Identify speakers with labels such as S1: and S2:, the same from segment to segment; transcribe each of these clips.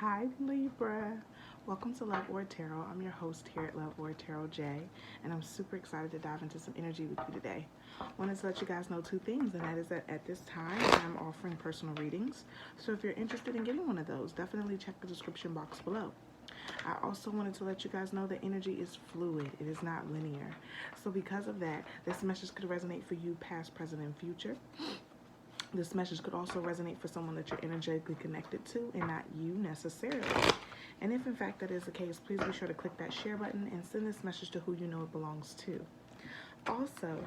S1: Hi Libra, welcome to Love Word Tarot. I'm your host here at Love Word Tarot J, and I'm super excited to dive into some energy with you today. I wanted to let you guys know two things, and that is that at this time I'm offering personal readings. So if you're interested in getting one of those, definitely check the description box below. I also wanted to let you guys know that energy is fluid. It is not linear. So because of that, this message could resonate for you past, present, and future. This message could also resonate for someone that you're energetically connected to and not you necessarily. And if in fact that is the case, please be sure to click that share button and send this message to who you know it belongs to. Also,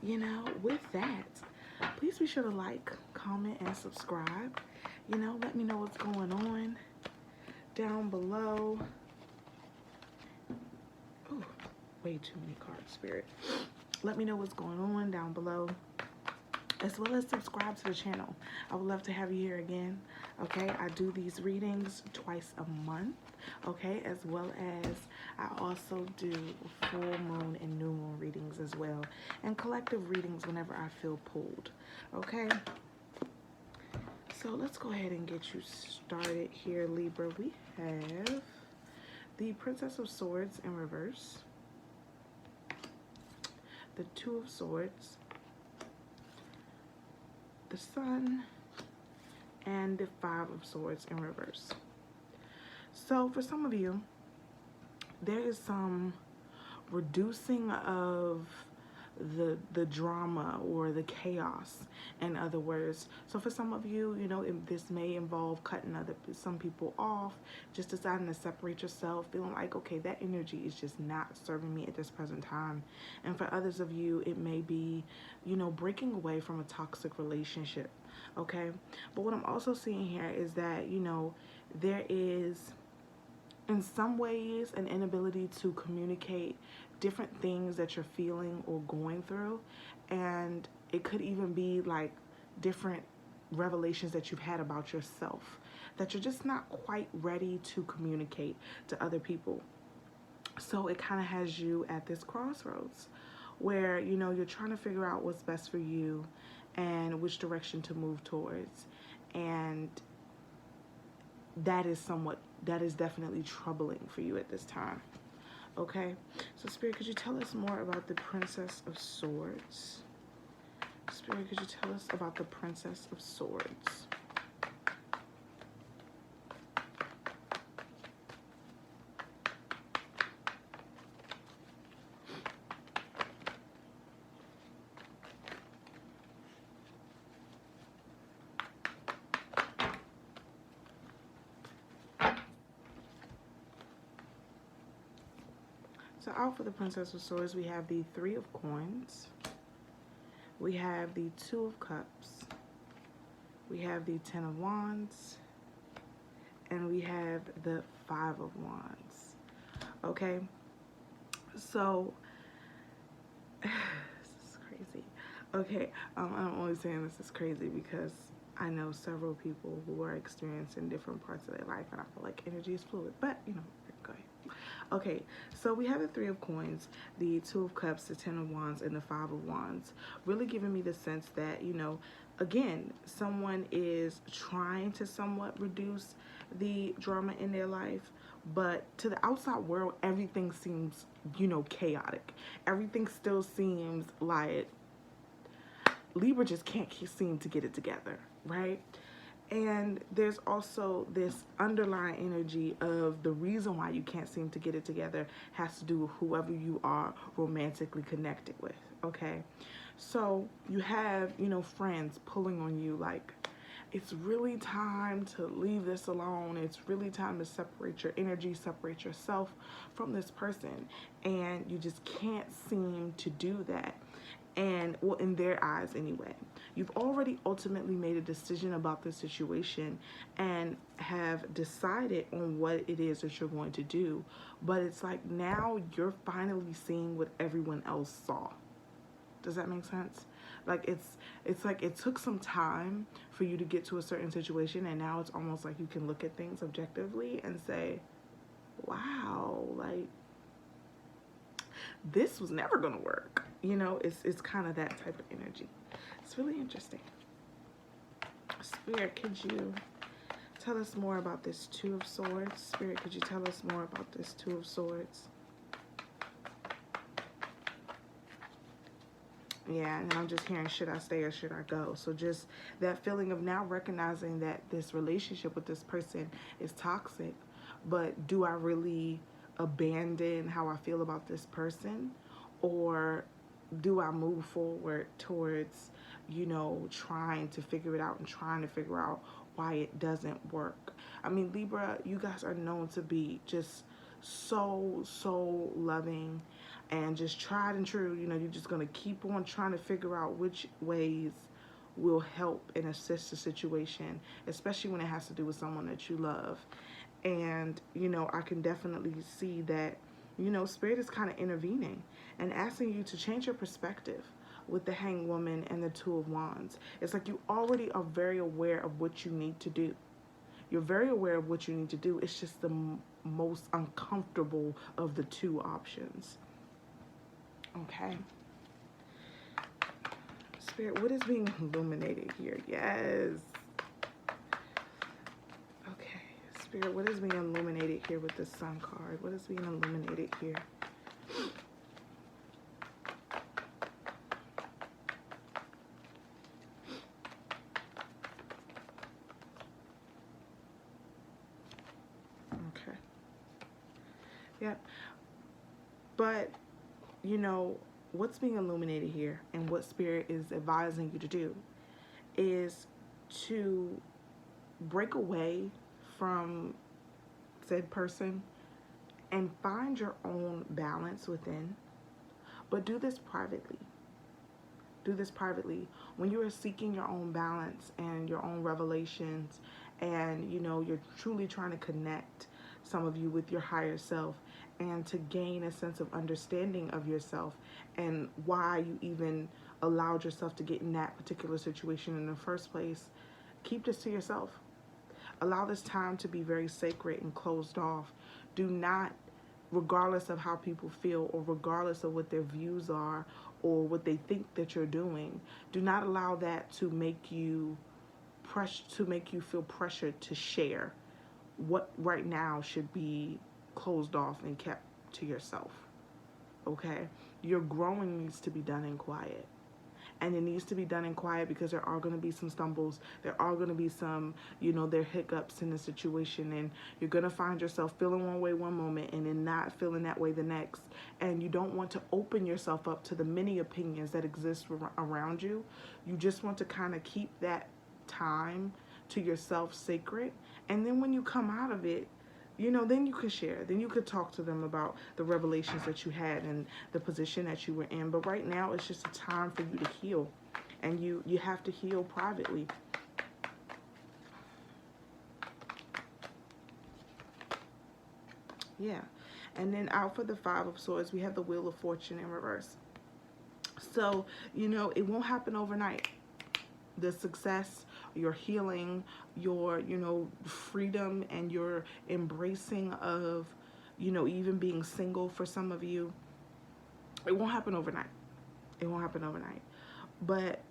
S1: with that, please be sure to like, comment, and subscribe. Let me know what's going on down below. Oh, way too many cards, Spirit. Let me know what's going on down below, as well as subscribe to the channel. I would love to have you here again. Okay, I do these readings twice a month. Okay, as well as I also do full moon and new moon readings as well, and collective readings whenever I feel pulled. Okay, so let's go ahead and get you started here, Libra. We have the Princess of Swords in reverse, the Two of Swords, the Sun, and the Five of Swords in reverse. So for some of you, there is some reducing of the drama or the chaos, in other words. So for some of you, this may involve cutting some people off, just deciding to separate yourself, feeling like, okay, that energy is just not serving me at this present time. And for others of you, it may be, breaking away from a toxic relationship. Okay, but what I'm also seeing here is that, there is in some ways an inability to communicate different things that you're feeling or going through, and it could even be like different revelations that you've had about yourself that you're just not quite ready to communicate to other people. So it kind of has you at this crossroads where you're trying to figure out what's best for you and which direction to move towards, and that is definitely troubling for you at this time. Okay, so Spirit, could you tell us more about the Princess of Swords? Spirit, could you tell us about the Princess of Swords? So out for the Princess of Swords, we have the Three of Coins, we have the Two of Cups, we have the Ten of Wands, and we have the Five of Wands. Okay, so this is crazy. Okay, I'm only saying this is crazy because I know several people who are experiencing different parts of their life, and I feel like energy is fluid, but go ahead. Okay, so we have the Three of Coins, the Two of Cups, the Ten of Wands, and the Five of Wands, really giving me the sense that, again, someone is trying to somewhat reduce the drama in their life, but to the outside world, everything seems, chaotic. Everything still seems like Libra just can't seem to get it together, right? And there's also this underlying energy of the reason why you can't seem to get it together has to do with whoever you are romantically connected with, okay? So you have, friends pulling on you like, it's really time to leave this alone. It's really time to separate your energy, separate yourself from this person. And you just can't seem to do that. And, well, in their eyes anyway. You've already ultimately made a decision about the situation and have decided on what it is that you're going to do. But it's like now you're finally seeing what everyone else saw. Does that make sense? Like it's like it took some time for you to get to a certain situation, and now it's almost like you can look at things objectively and say, wow, like this was never gonna work. It's kind of that type of energy. It's really interesting. Spirit, could you Tell us more about this Two of Swords. Spirit, could you tell us more about this Two of Swords? Yeah, and I'm just hearing, should I stay or should I go? So just that feeling of now recognizing that this relationship with this person is toxic, but do I really abandon how I feel about this person? Or do I move forward towards, you know, trying to figure it out and trying to figure out why it doesn't work? I mean, Libra, you guys are known to be just so loving and just tried and true. You know, you're just going to keep on trying to figure out which ways will help and assist the situation, especially when it has to do with someone that you love. And, you know, I can definitely see that, you know, Spirit is kind of intervening and asking you to change your perspective with the Hanged Woman and the Two of Wands. It's like you already are very aware of what you need to do. You're very aware of what you need to do. It's just the most uncomfortable of the two options. Okay. Spirit, what is being illuminated here? Yes. Okay. Spirit, what is being illuminated here with the Sun card? What is being illuminated here? Okay. Yep. But, you know, what's being illuminated here and what Spirit is advising you to do is to break away from said person and find your own balance within, but do this privately. Do this privately. When you are seeking your own balance and your own revelations, and you know, you're truly trying to connect, some of you, with your higher self, and to gain a sense of understanding of yourself and why you even allowed yourself to get in that particular situation in the first place, keep this to yourself. Allow this time to be very sacred and closed off. Do not, regardless of how people feel or regardless of what their views are or what they think that you're doing, do not allow that to make you feel pressured to share what right now should be closed off and kept to yourself. Okay? Your growing needs to be done in quiet. And it needs to be done in quiet because there are going to be some stumbles. There are going to be some, you know, there are hiccups in the situation. And you're going to find yourself feeling one way one moment and then not feeling that way the next. And you don't want to open yourself up to the many opinions that exist around you. You just want to kind of keep that time to yourself sacred. And then when you come out of it, you know, then you could share. Then you could talk to them about the revelations that you had and the position that you were in. But right now, it's just a time for you to heal. And you have to heal privately. Yeah. And then out for the Five of Swords, we have the Wheel of Fortune in reverse. So, you know, it won't happen overnight. The success, your healing, your, you know, freedom and your embracing of, you know, even being single for some of you, it won't happen overnight. It won't happen overnight. But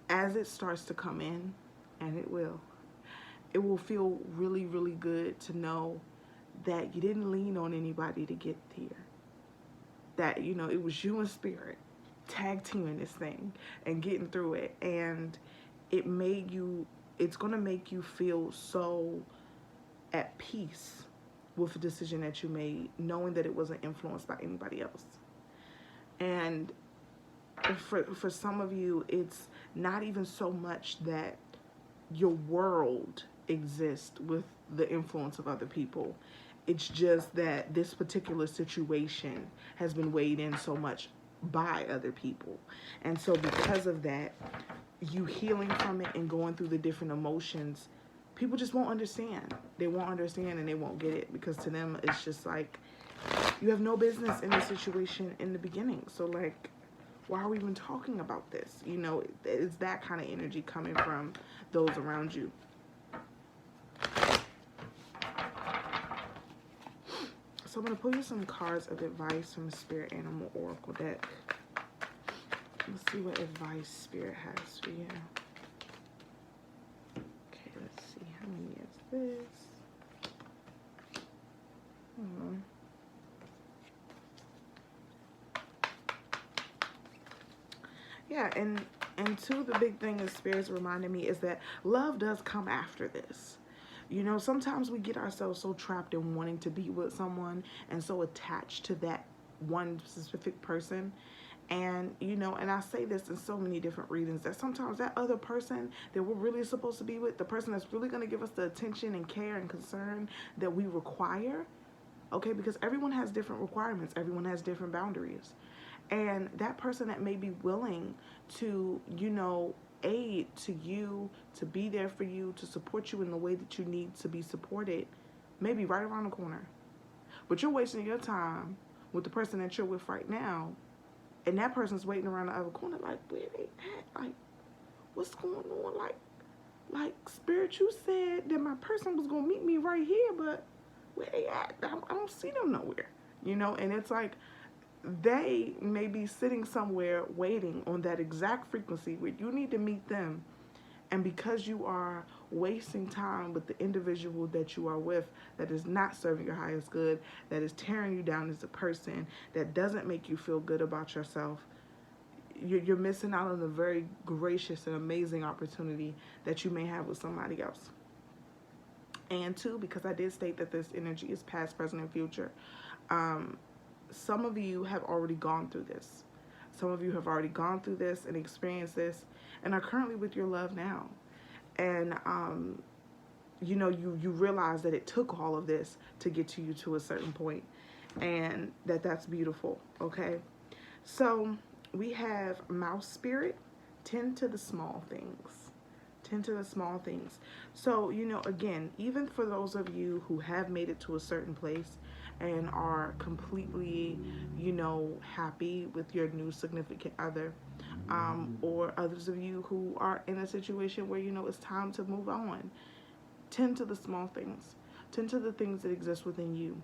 S1: as it starts to come in, and it will feel really, really good to know that you didn't lean on anybody to get here. That, you know, it was you and Spirit tag teaming this thing and getting through it, and it's going to make you feel so at peace with the decision that you made, knowing that it wasn't influenced by anybody else. And for some of you, it's not even so much that your world exists with the influence of other people. It's just that this particular situation has been weighed in so much by other people. And so because of that, you healing from it and going through the different emotions, people just won't understand. They won't understand and they won't get it, because to them it's just like, you have no business in this situation in the beginning. So like, why are we even talking about this? You know, it's that kind of energy coming from those around you. So I'm going to pull you some cards of advice from the Spirit Animal Oracle deck. Let's see what advice Spirit has for you. Okay, let's see. How many is Yeah, and two, the big thing is Spirit's reminding me is that love does come after this. You know, sometimes we get ourselves so trapped in wanting to be with someone and so attached to that one specific person. And, you know, and I say this in so many different readings, that sometimes that other person that we're really supposed to be with, the person that's really going to give us the attention and care and concern that we require, okay, because everyone has different requirements, everyone has different boundaries. And that person that may be willing to, you know, aid to you, to be there for you, to support you in the way that you need to be supported, may be right around the corner. But you're wasting your time with the person that you're with right now, and that person's waiting around the other corner like, where they at? Like, what's going on? Like Spirit, you said that my person was going to meet me right here, but where they at? I don't see them nowhere. You know, and it's like, they may be sitting somewhere waiting on that exact frequency where you need to meet them. And because you are wasting time with the individual that you are with that is not serving your highest good, that is tearing you down as a person, that doesn't make you feel good about yourself, you're missing out on a very gracious and amazing opportunity that you may have with somebody else. And two, because I did state that this energy is past, present, and future, some of you have already gone through this. Some of you have already gone through this and experienced this and are currently with your love now. And, you know, you realize that it took all of this to get to you to a certain point, and that's beautiful, okay? So we have Mouse Spirit, tend to the small things. Tend to the small things. So, you know, again, even for those of you who have made it to a certain place and are completely, you know, happy with your new significant other, or others of you who are in a situation where, you know, it's time to move on, tend to the small things. Tend to the things that exist within you.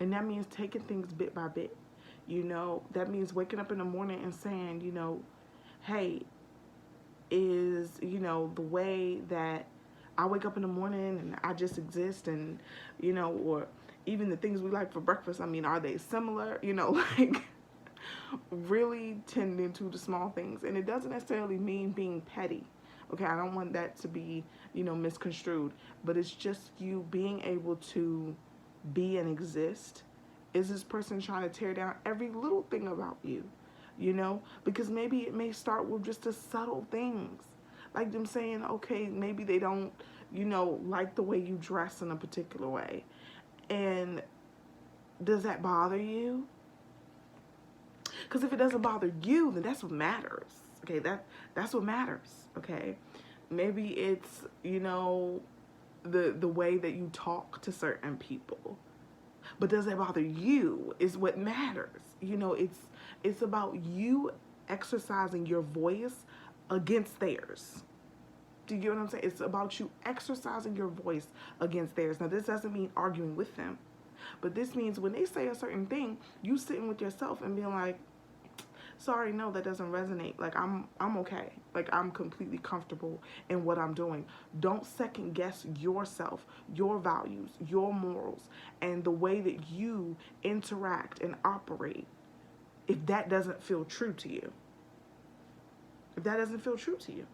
S1: And that means taking things bit by bit. You know, that means waking up in the morning and saying, you know, hey, is, you know, the way that I wake up in the morning and I just exist, and, you know, or even the things we like for breakfast, I mean, are they similar? You know, like, really tending to the small things. And it doesn't necessarily mean being petty. Okay, I don't want that to be, you know, misconstrued. But it's just you being able to be and exist. Is this person trying to tear down every little thing about you? You know, because maybe it may start with just the subtle things. Like them saying, okay, maybe they don't, you know, like the way you dress in a particular way. And does that bother you? Because if it doesn't bother you, then that's what matters. Okay, that's what matters. Okay, maybe it's, you know, the way that you talk to certain people. But does that bother you is what matters. You know, it's about you exercising your voice against theirs. Do you get what I'm saying? It's about you exercising your voice against theirs. Now, this doesn't mean arguing with them. But this means when they say a certain thing, you sitting with yourself and being like, sorry, no, that doesn't resonate. Like, I'm okay. Like, I'm completely comfortable in what I'm doing. Don't second guess yourself, your values, your morals, and the way that you interact and operate if that doesn't feel true to you. If that doesn't feel true to you.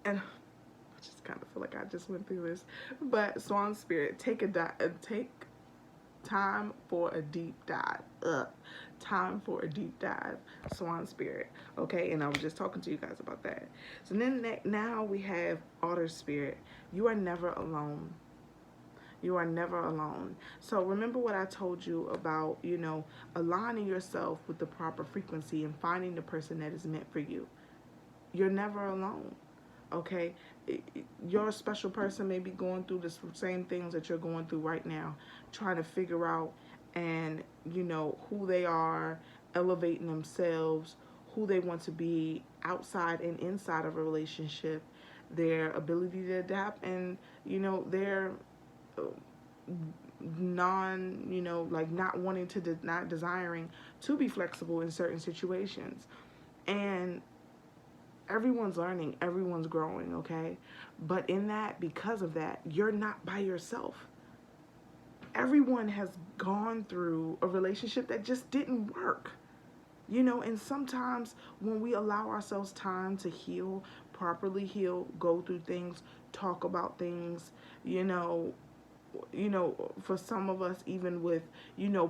S1: And I just kind of feel like I just went through this. But Swan Spirit, take time for a deep dive. Time for a deep dive. Swan Spirit. Okay, and I was just talking to you guys about that. So then now we have Otter Spirit. You are never alone. You are never alone. So remember what I told you about, you know, aligning yourself with the proper frequency and finding the person that is meant for you. You're never alone. Okay, your special person may be going through the same things that you're going through right now, trying to figure out and, you know, who they are, elevating themselves, who they want to be outside and inside of a relationship, their ability to adapt, and, you know, their not wanting to, not desiring to be flexible in certain situations. And everyone's learning, everyone's growing, okay? But in that, because of that, you're not by yourself. Everyone has gone through a relationship that just didn't work. You know, and sometimes when we allow ourselves time to heal, properly heal, go through things, talk about things, you know, for some of us, even with,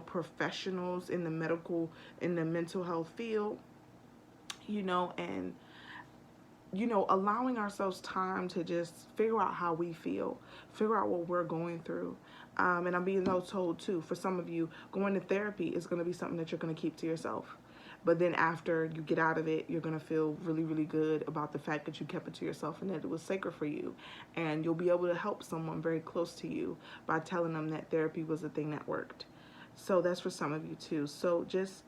S1: professionals in the medical, in the mental health field, and allowing ourselves time to just figure out how we feel, figure out what we're going through. And I'm being told too, for some of you, going to therapy is going to be something that you're going to keep to yourself. But then after you get out of it, you're going to feel really, really good about the fact that you kept it to yourself and that it was sacred for you. And you'll be able to help someone very close to you by telling them that therapy was the thing that worked. So that's for some of you too. So just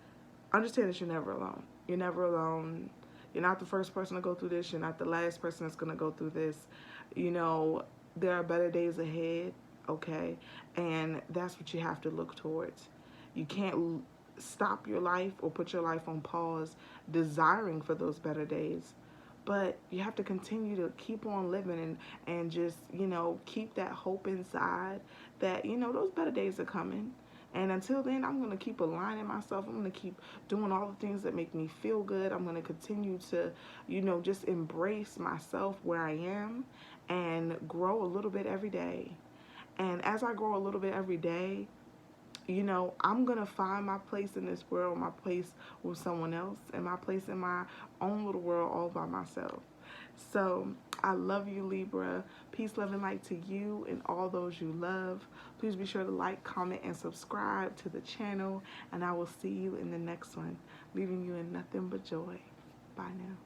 S1: understand that you're never alone. You're never alone. You're not the first person to go through this. You're not the last person that's going to go through this. There are better days ahead, okay? And that's what you have to look towards. You can't stop your life or put your life on pause desiring for those better days. But you have to continue to keep on living and just, keep that hope inside that, those better days are coming. And until then, I'm going to keep aligning myself. I'm going to keep doing all the things that make me feel good. I'm going to continue to, just embrace myself where I am and grow a little bit every day. And as I grow a little bit every day, I'm going to find my place in this world, my place with someone else, and my place in my own little world all by myself. So I love you, Libra. Peace, love, and light to you and all those you love. Please be sure to like, comment, and subscribe to the channel. And I will see you in the next one. Leaving you in nothing but joy. Bye now.